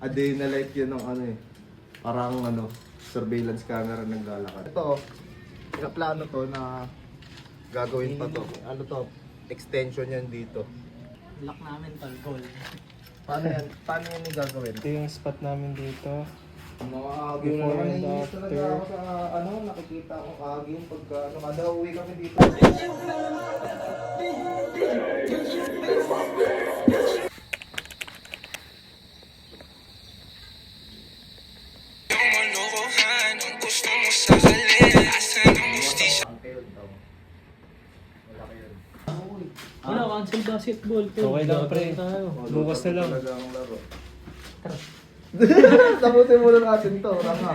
A day na life yun ng ano eh. Parang ano, surveillance camera naglalakad. Ito, plano to na gagawin pa to. Ano to? Extension yan dito. Lock namin tol, goal. Paano yan? Paano yan yung gagawin? Ito yung spot namin dito. Mga agyo na Before naman, and naiinis talaga after. ako sa ano, nakikita ko agyo pagka ano, kada uwi kami dito. Wala, cancel basketball tol. Okay lang, pre. Tayo. Bukas na lang. Talagang laro. Tapusin mo na natin to, ranga.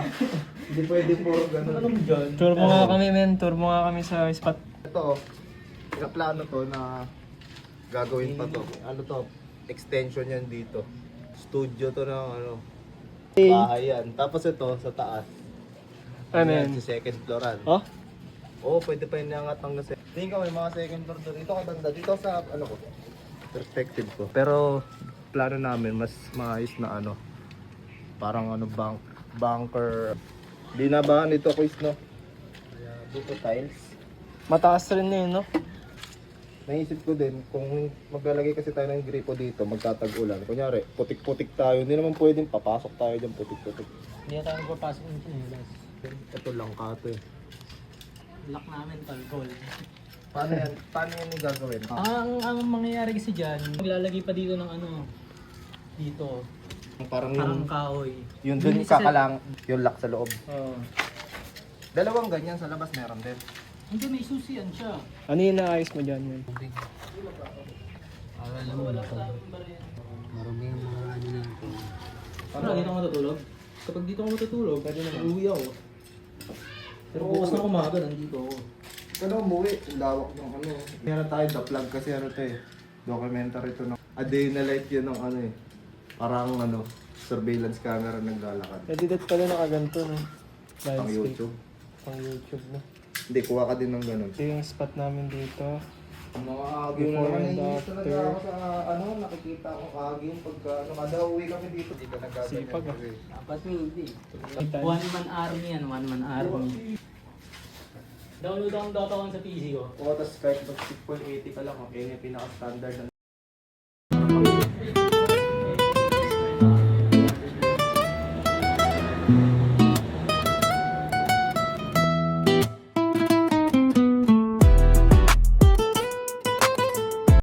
Hindi pwede puro ganun. Anong dyan? Tour mo nga kami, men. Tour mo nga kami sa spot. Ito, plano to na gagawin pa to. Ano to? Extension yan dito. Studio to ng ano, bahay yan. Tapos ito, sa taas. Ano yan? Sa second flooran. Oh? Oo, pwede pa yung nangat hanggang sa... Tingin ko may mga second floor doon. Dito ka banda, dito sa ano ko, perspective ko. Pero plano namin mas maayos na ano, parang ano bunker. Di na ba nito quiz no? Kaya dito tiles. Mataas rin na yun, no? Naisip ko din kung maglalagay kasi tayo ng gripo dito, magtatag-ulan. Kunyari, putik-putik tayo. Hindi naman pwedeng papasok tayo diyan putik-putik. Hindi na tayo magpapasok ng chinelas. Ito lang kato eh. Lock namin tol, goal. Paano yan? Paano yan yung gagawin? Ang mangyayari kasi dyan, maglalagay pa dito ng ano, dito, Parang parang yung, kahoy. yung dun kakalang, yung lock sa loob. Oo. Dalawang ganyan sa labas meron din. Hindi, may susiyan siya. Ano yung naayos mo dyan, men? Alam mo na to. Marami yung mga ano na ito. Ano, dito ako matutulog? Kapag dito ako matutulog, pwede na uuwi ako. Pero bukas na umaga, nandito ako. Kano umuwi, lawak ng ano. Meron tayo the plug kasi ano to eh. Documentary to ng a day na life yun ng ano eh. Parang ano, surveillance camera naglalakad. Edited pala nakaganto, no? Pang YouTube. Pang YouTube, no? Hindi, kuha ka din ng ganun. Ito yung spot namin dito. Mga agyo na Before naman, and naiinis talaga after. ako sa ano, nakikita ko agyo pagka ano, kada uwi kami dito. Dito nagkaganyan. Sipag, ah. kasi. Dapat hindi. One man army yan, one man army. Download akong Dota 1 sa PC ko. O, tapos kahit mag 6.80 ka lang, okay na yung pinaka-standard na